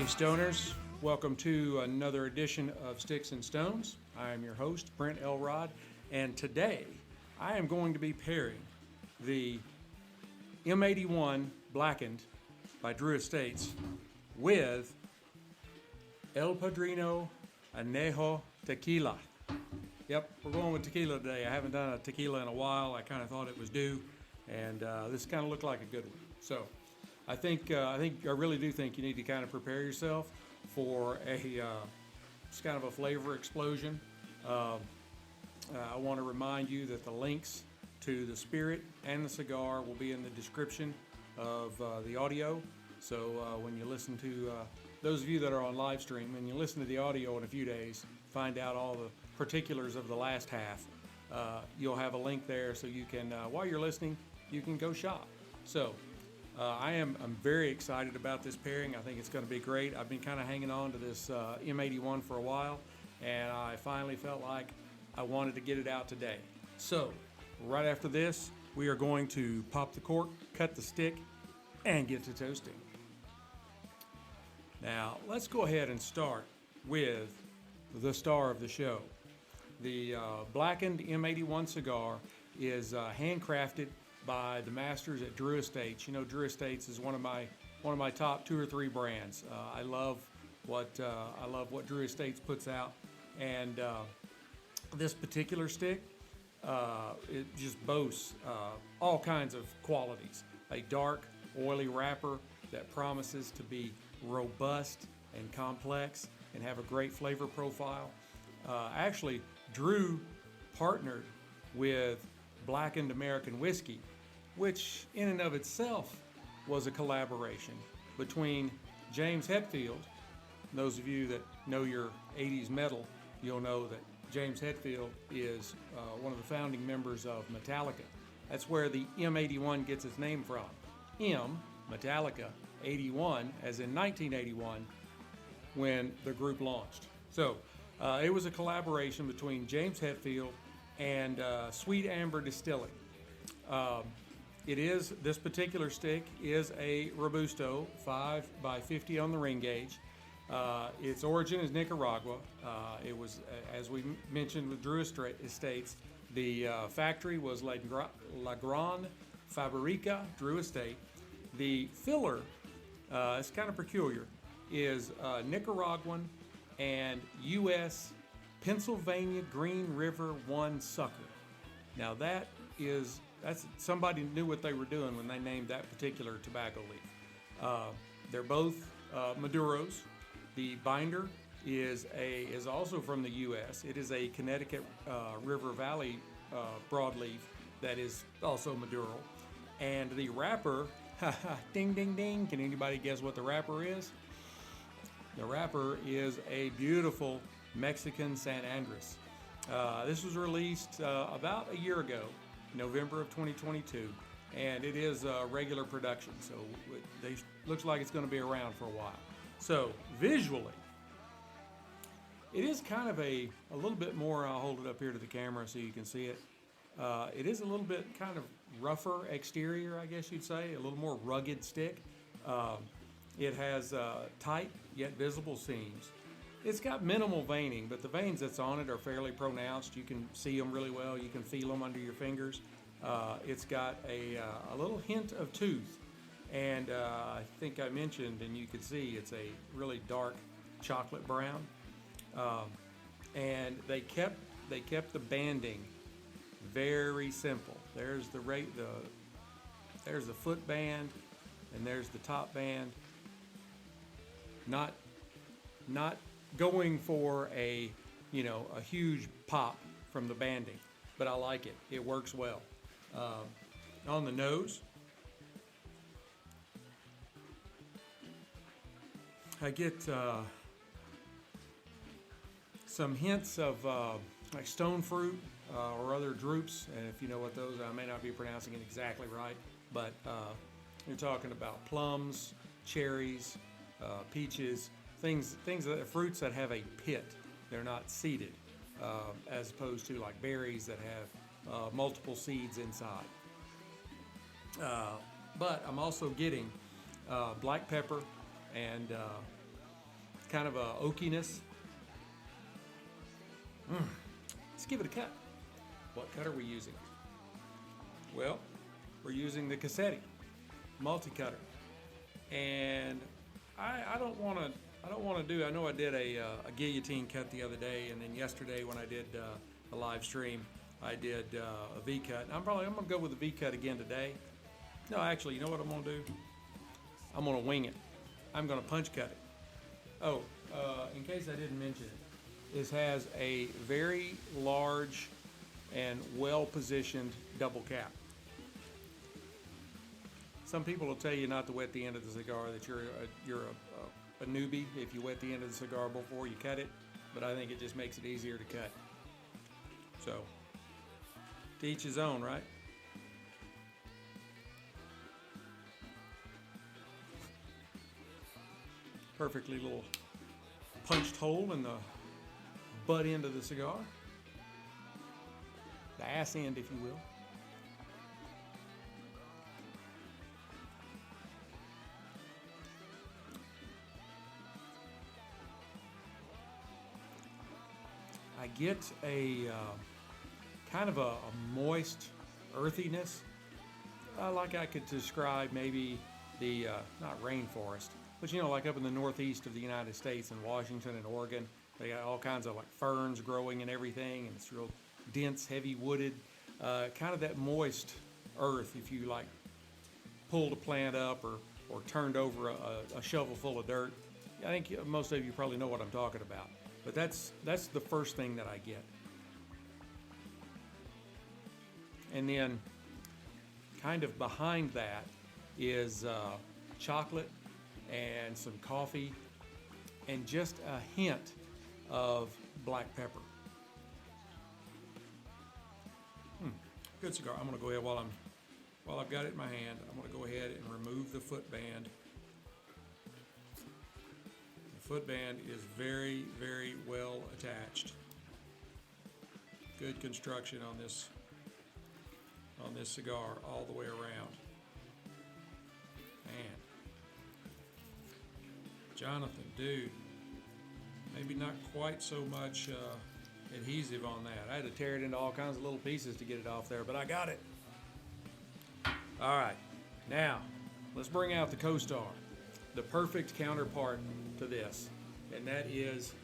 Stoners, welcome to another edition of Sticks-n-Stonez. I am your host, Brent Elrod, and today I am going to be pairing the M81 Blackened by Drew Estates with El Padrino Anejo Tequila. Yep, we're going with tequila today. I haven't done a tequila in a while. I kind of thought it was due, and this kind of looked like a good one. So I really do think you need to kind of prepare yourself for it's kind of a flavor explosion. I want to remind you that the links to the spirit and the cigar will be in the description of the audio. So when you listen to, those of you that are on live stream, when you listen to the audio in a few days, find out all the particulars of the last half, you'll have a link there so you can, while you're listening, you can go shop. So I'm very excited about this pairing. I think it's going to be great. I've been kind of hanging on to this M81 for a while, and I finally felt like I wanted to get it out today. So right after this, we are going to pop the cork, cut the stick, and get to toasting. Now, let's go ahead and start with the star of the show. The Blackened M81 cigar is handcrafted by the masters at Drew Estates. You know, Drew Estates is one of my top 2 or 3 brands. I love what Drew Estates puts out, and this particular stick, it just boasts all kinds of qualities. A dark, oily wrapper that promises to be robust and complex and have a great flavor profile. Actually, Drew partnered with Blackened American Whiskey, which in and of itself was a collaboration between James Hetfield. Those of you that know your 80s metal, you'll know that James Hetfield is one of the founding members of Metallica. That's where the M81 gets its name from. M, Metallica, 81, as in 1981, when the group launched. So it was a collaboration between James Hetfield and Sweet Amber Distilling. This particular stick is a Robusto 5x50 on the ring gauge. Its origin is Nicaragua. It was, as we mentioned with Drew Estates, the factory was La Gran Fabrica, Drew Estate. The filler, it's kind of peculiar, is Nicaraguan and U.S. Pennsylvania Green River 1 sucker. Now that's somebody knew what they were doing when they named that particular tobacco leaf. They're both Maduros. The binder is also from the U.S. It is a Connecticut River Valley broadleaf that is also Maduro. And the wrapper, ding, ding, ding. Can anybody guess what the wrapper is? The wrapper is a beautiful Mexican San Andres. This was released about a year ago, November of 2022, and it is regular production, so it looks like it's going to be around for a while. So visually, it is kind of a little bit more. I'll hold it up here to the camera so you can see it. It is a little bit kind of rougher exterior, I guess you'd say, a little more rugged stick. It has tight yet visible seams. It's got minimal veining, but the veins that's on it are fairly pronounced. You can see them really well. You can feel them under your fingers. It's got a little hint of tooth, and I think I mentioned, and you can see, it's a really dark chocolate brown. And they kept the banding very simple. There's the foot band, and there's the top band. Not going for a huge pop from the banding, but I like it. It works well. On the nose, I get some hints of like stone fruit or other drupes. And if you know what those are, I may not be pronouncing it exactly right, but you're talking about plums, cherries, peaches, fruits that have a pit. They're not seeded, as opposed to like berries that have multiple seeds inside. But I'm also getting black pepper and kind of a oakiness. Let's give it a cut. What cut are we using? Well, we're using the Cassetti multi-cutter, and I don't want to do. I know I did a guillotine cut the other day, and then yesterday when I did a live stream, I did a V cut. I'm gonna go with the V cut again today. No, actually, you know what I'm gonna do? I'm gonna wing it. I'm gonna punch cut it. Oh, in case I didn't mention it, this has a very large and well-positioned double cap. Some people will tell you not to wet the end of the cigar, that you're a newbie if you wet the end of the cigar before you cut it, but I think it just makes it easier to cut. So, to each his own, right? Perfectly little punched hole in the butt end of the cigar. The ass end, if you will. I get a kind of a moist earthiness, like I could describe maybe the, not rainforest, but you know, like up in the northeast of the United States in Washington and Oregon, they got all kinds of like ferns growing and everything, and it's real dense, heavy wooded, kind of that moist earth if you like pulled a plant up or turned over a shovel full of dirt. I think most of you probably know what I'm talking about. But that's the first thing that I get. And then kind of behind that is chocolate and some coffee and just a hint of black pepper. Good cigar. I'm gonna go ahead while I've got it in my hand, I'm gonna go ahead and remove the foot band. Foot band is very, very well attached. Good construction on this cigar all the way around. Man, Jonathan, dude, maybe not quite so much adhesive on that. I had to tear it into all kinds of little pieces to get it off there, but I got it. All right, now let's bring out the Co-Star, the perfect counterpart to this, and that is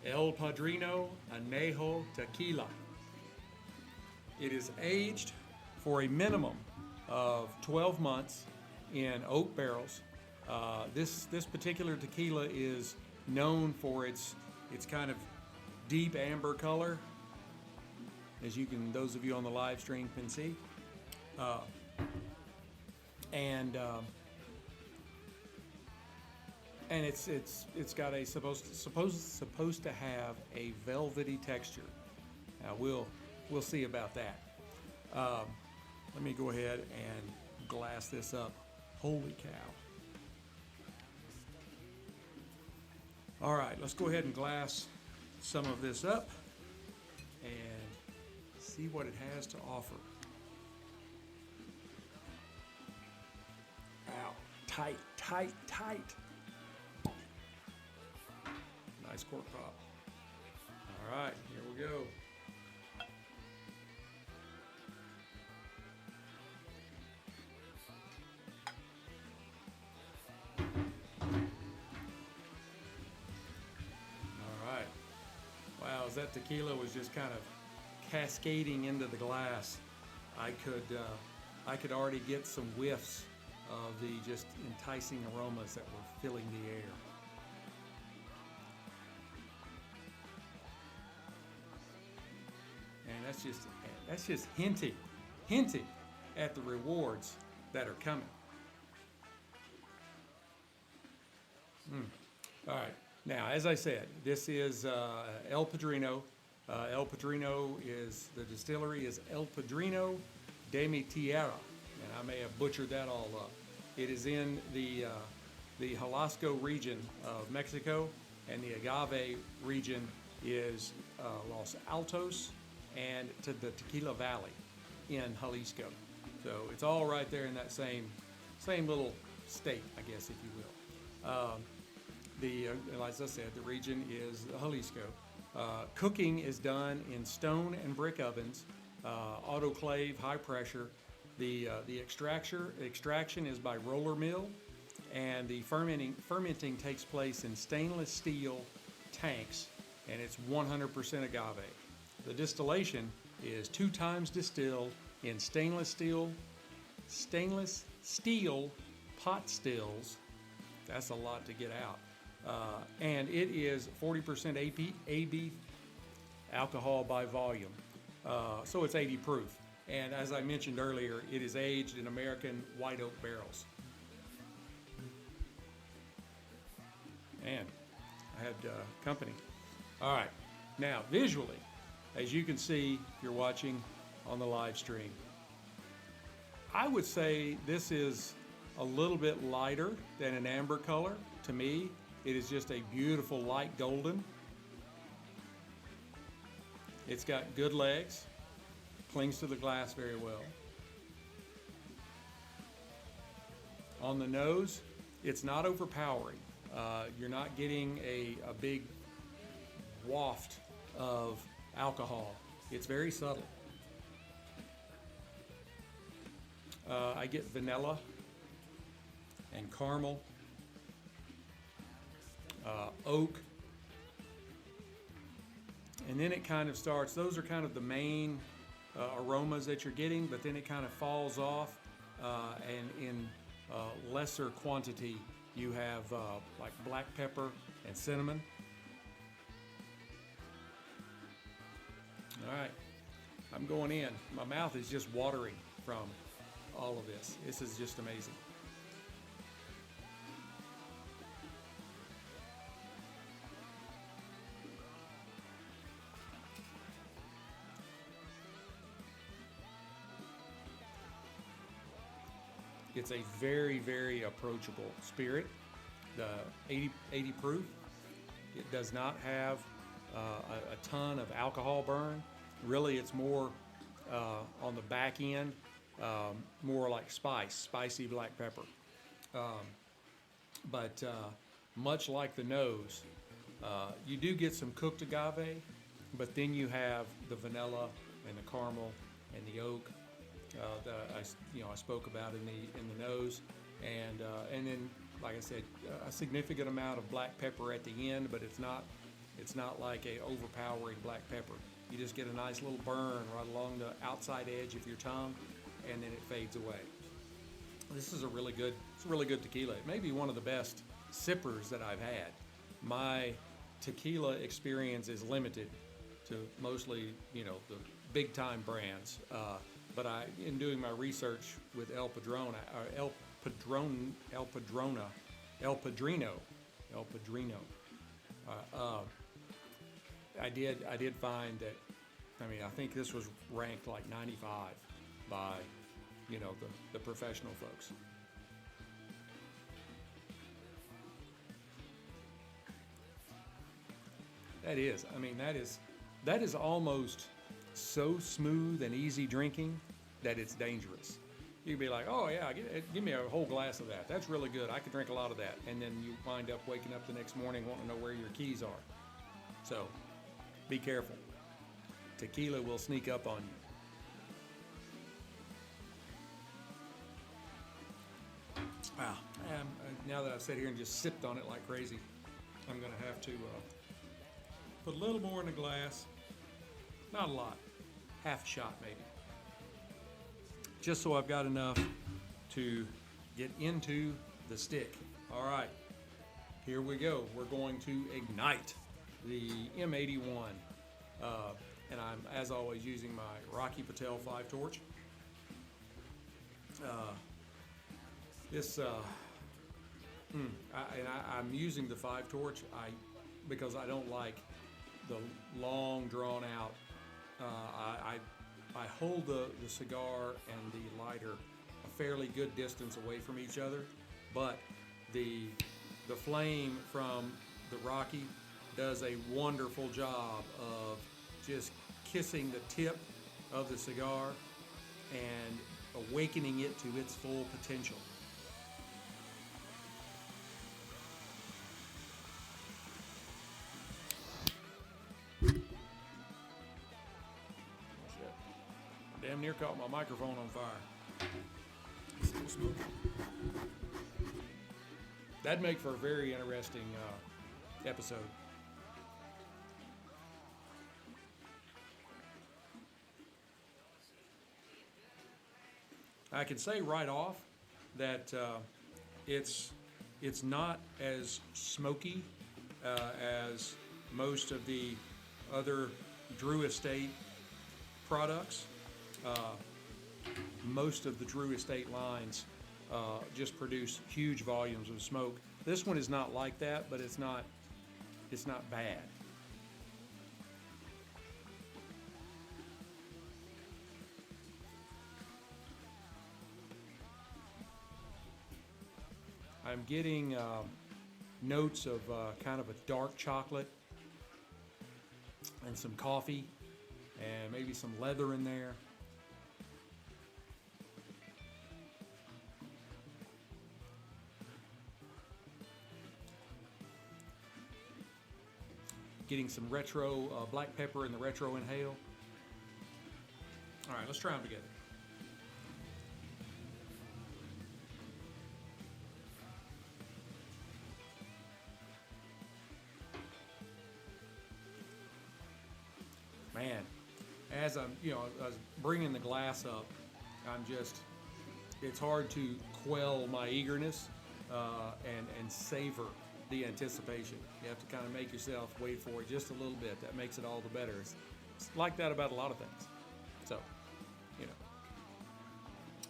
El Padrino Anejo Tequila. It is aged for a minimum of 12 months in oak barrels. This particular tequila is known for its kind of deep amber color, as those of you on the live stream can see, and it's got a supposed to have a velvety texture. Now we'll see about that. Let me go ahead and glass this up. Holy cow! All right, let's go ahead and glass some of this up and see what it has to offer. Ow, tight, tight, tight. Nice cork pop. All right, here we go. All right. Wow, as that tequila was just kind of cascading into the glass, I could already get some whiffs of the just enticing aromas that were filling the air. And that's just hinting at the rewards that are coming. All right, now as I said, this is El Padrino El Padrino is, the distillery is El Padrino de mi Tierra, and I may have butchered that all up. It is in the Jalisco region of Mexico, and the agave region is Los Altos and to the Tequila Valley in Jalisco. So it's all right there in that same little state, I guess, if you will. As I said, the region is Jalisco. Cooking is done in stone and brick ovens, autoclave, high pressure. The extraction is by roller mill, and the fermenting takes place in stainless steel tanks, and it's 100% agave. The distillation is 2 times distilled in stainless steel pot stills. That's a lot to get out. And it is 40% AB alcohol by volume. So it's 80 proof. And as I mentioned earlier, it is aged in American white oak barrels. And I had company. All right. Now, visually, as you can see, if you're watching on the live stream, I would say this is a little bit lighter than an amber color. To me, it is just a beautiful light golden. It's got good legs, clings to the glass very well. On the nose, it's not overpowering. You're not getting a big waft of alcohol. It's very subtle. I get vanilla and caramel, oak, and then it kind of starts, those are kind of the main aromas that you're getting, but then it kind of falls off, and in lesser quantity you have like black pepper and cinnamon. All right, I'm going in. My mouth is just watering from all of this. This is just amazing. It's a very, very approachable spirit. The 80 proof. It does not have a ton of alcohol burn. Really, it's more on the back end, more like spicy black pepper. But much like the nose, you do get some cooked agave, but then you have the vanilla and the caramel and the oak. I spoke about in the nose, and then, like I said, a significant amount of black pepper at the end, but it's not like a overpowering black pepper. You just get a nice little burn right along the outside edge of your tongue, and then it fades away. This is a really good tequila. It may be one of the best sippers that I've had. My tequila experience is limited to mostly, the big time brands. But in doing my research with El Padrino, I did find that, I think this was ranked like 95 by, the professional folks. That is almost so smooth and easy drinking that it's dangerous. You'd be like, oh yeah, give me a whole glass of that. That's really good. I could drink a lot of that. And then you wind up waking up the next morning wanting to know where your keys are. So be careful. Tequila will sneak up on you. Wow. Now that I've sat here and just sipped on it like crazy, I'm going to have to put a little more in the glass. Not a lot. Half a shot maybe. Just so I've got enough to get into the stick. All right, here we go. We're going to ignite the M81. And I'm, as always, using my Rocky Patel 5 torch. I'm using the 5 torch because I don't like the long drawn out. I hold the cigar and the lighter a fairly good distance away from each other, but the flame from the Rocky does a wonderful job of just kissing the tip of the cigar and awakening it to its full potential. Damn near caught my microphone on fire. Still smoking. That'd make for a very interesting episode. I can say right off that it's not as smoky as most of the other Drew Estate products. Most of the Drew Estate lines just produce huge volumes of smoke. This one is not like that, but it's not bad. I'm getting notes of kind of a dark chocolate and some coffee and maybe some leather in there. Getting some retro black pepper in the retro inhale. All right, let's try them together. Man, as I'm, I was bringing the glass up, it's hard to quell my eagerness and savor the anticipation. You have to kind of make yourself wait for it just a little bit. That makes it all the better. It's like that about a lot of things. So,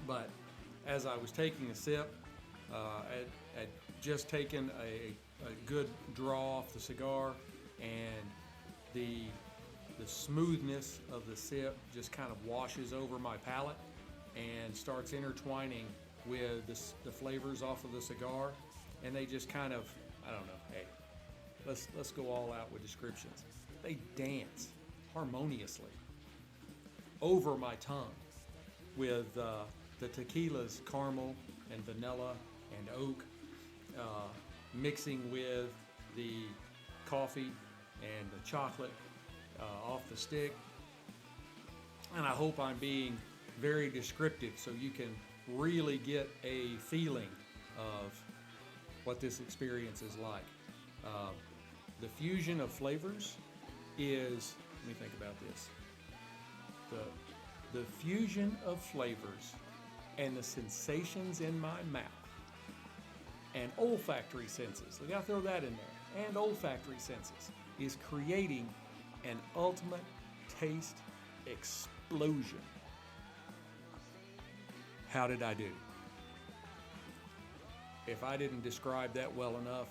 But as I was taking a sip, I'd just taken a good draw off the cigar, and the smoothness of the sip just kind of washes over my palate and starts intertwining with the flavors off of the cigar, and they just kind of, I don't know, hey, let's go all out with descriptions. They dance harmoniously over my tongue with the tequila's caramel and vanilla and oak mixing with the coffee and the chocolate off the stick. And I hope I'm being very descriptive so you can really get a feeling of what this experience is like. The fusion of flavors is, let me think about this. The fusion of flavors and the sensations in my mouth and olfactory senses, I gotta throw that in there, and olfactory senses is creating an ultimate taste explosion. How did I do? If I didn't describe that well enough,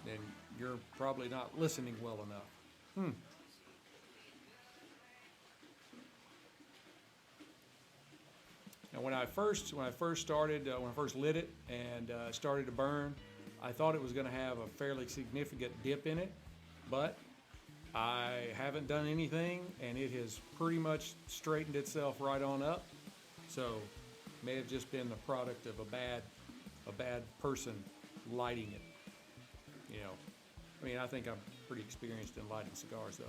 then you're probably not listening well enough. Now, when I first started, when I first lit it and started to burn, I thought it was going to have a fairly significant dip in it, but I haven't done anything, and it has pretty much straightened itself right on up. So, it may have just been the product of a bad person lighting it. I think I'm pretty experienced in lighting cigars, though.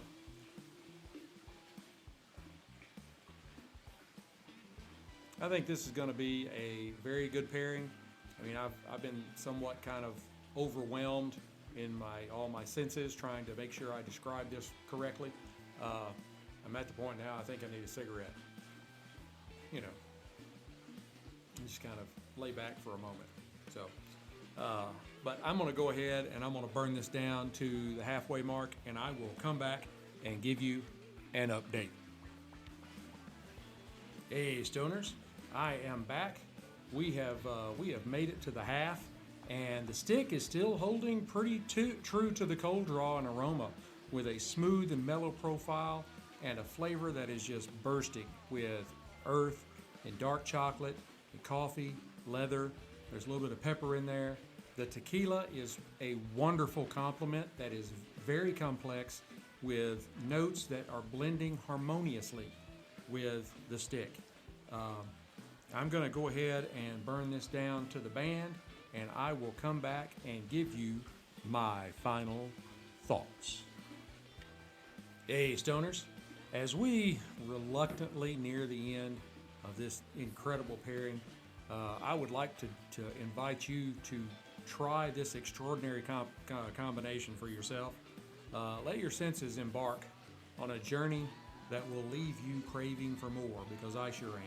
I think this is going to be a very good pairing. I've been somewhat kind of overwhelmed in all my senses trying to make sure I describe this correctly. I'm at the point now I think I need a cigarette. Just kind of lay back for a moment. So, but I'm going to go ahead and I'm going to burn this down to the halfway mark, and I will come back and give you an update. Hey, Stoners, I am back. We have made it to the half, and the stick is still holding pretty true to the cold draw and aroma. with a smooth and mellow profile and a flavor that is just bursting with earth and dark chocolate and coffee, leather. There's a little bit of pepper in there. The tequila is a wonderful complement that is very complex with notes that are blending harmoniously with the stick. I'm going to go ahead and burn this down to the band, and I will come back and give you my final thoughts. Hey, Stoners, as we reluctantly near the end of this incredible pairing, I would like to invite you to try this extraordinary combination for yourself. Let your senses embark on a journey that will leave you craving for more, because I sure am.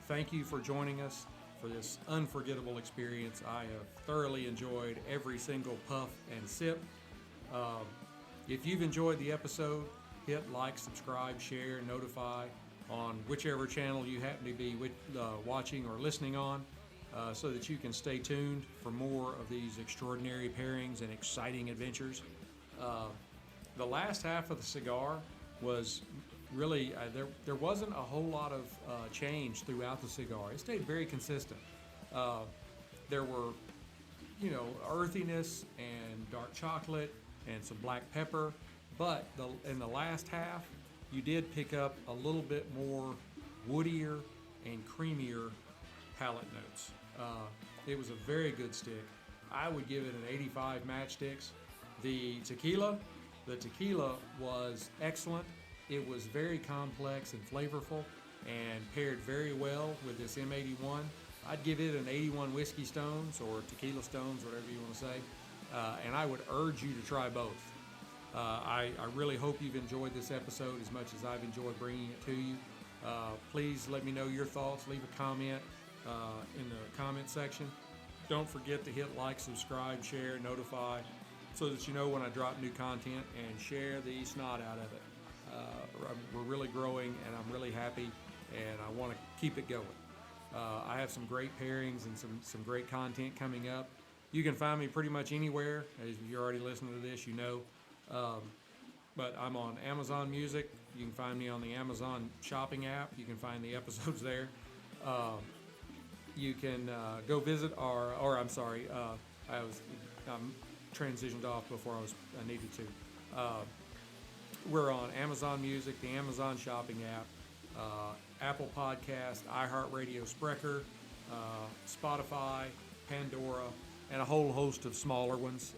Thank you for joining us for this unforgettable experience. I have thoroughly enjoyed every single puff and sip. If you've enjoyed the episode, hit like, subscribe, share, notify on whichever channel you happen to be watching or listening on, so that you can stay tuned for more of these extraordinary pairings and exciting adventures. The last half of the cigar was really, there wasn't a whole lot of change throughout the cigar. It stayed very consistent. There were, earthiness and dark chocolate and some black pepper, but in the last half, you did pick up a little bit more woodier and creamier palate notes. It was a very good stick. I would give it an 85 matchsticks. The tequila was excellent. It was very complex and flavorful and paired very well with this M81. I'd give it an 81 Whiskey Stones or Tequila Stones, whatever you want to say. And I would urge you to try both. I really hope you've enjoyed this episode as much as I've enjoyed bringing it to you. Please let me know your thoughts. Leave a comment in the comment section. Don't forget to hit like, subscribe, share, notify, so that you know when I drop new content, and share the snot out of it. We're really growing, and I'm really happy, and I want to keep it going. I have some great pairings and some great content coming up. You can find me pretty much anywhere. As you're already listening to this, you know. But I'm on Amazon Music. You can find me on the Amazon shopping app. You can find the episodes there. You can go visit I'm transitioned off before I needed to. We're on Amazon Music, the Amazon shopping app, Apple Podcast, iHeartRadio, Spreaker, Spotify, Pandora, and a whole host of smaller ones.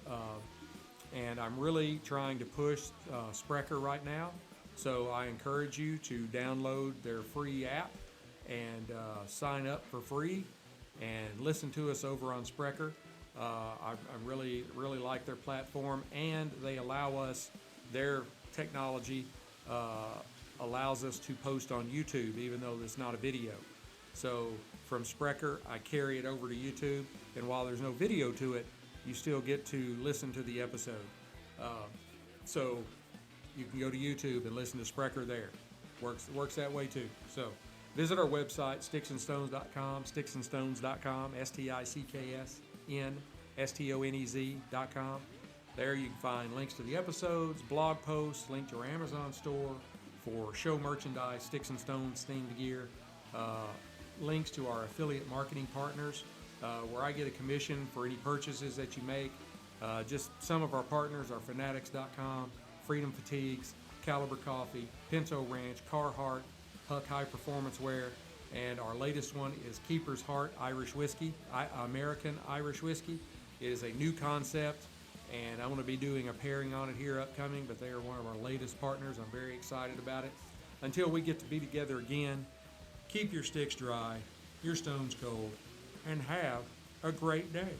And I'm really trying to push Spreaker right now, so I encourage you to download their free app and sign up for free and listen to us over on Spreaker. I really like their platform, and they allow us, their technology allows us to post on YouTube, even though it's not a video. So from Spreaker, I carry it over to YouTube, and while there's no video to it, you still get to listen to the episode. So you can go to YouTube and listen to Spreaker there. Works that way too. So visit our website, Sticks-n-Stonez.com, Sticks-n-Stonez.com, Sticks-n-Stonez.com. There you can find links to the episodes, blog posts, link to our Amazon store for show merchandise, Sticks-n-Stonez themed gear, links to our affiliate marketing partners, where I get a commission for any purchases that you make. Just some of our partners are Fanatics.com, Freedom Fatigues, Caliber Coffee, Pinto Ranch, Carhartt, Huck High Performance Wear, and our latest one is Keeper's Heart Irish Whiskey, American Irish Whiskey. It is a new concept, and I'm going to be doing a pairing on it here upcoming, but they are one of our latest partners. I'm very excited about it. Until we get to be together again, keep your sticks dry, your stones cold, and have a great day.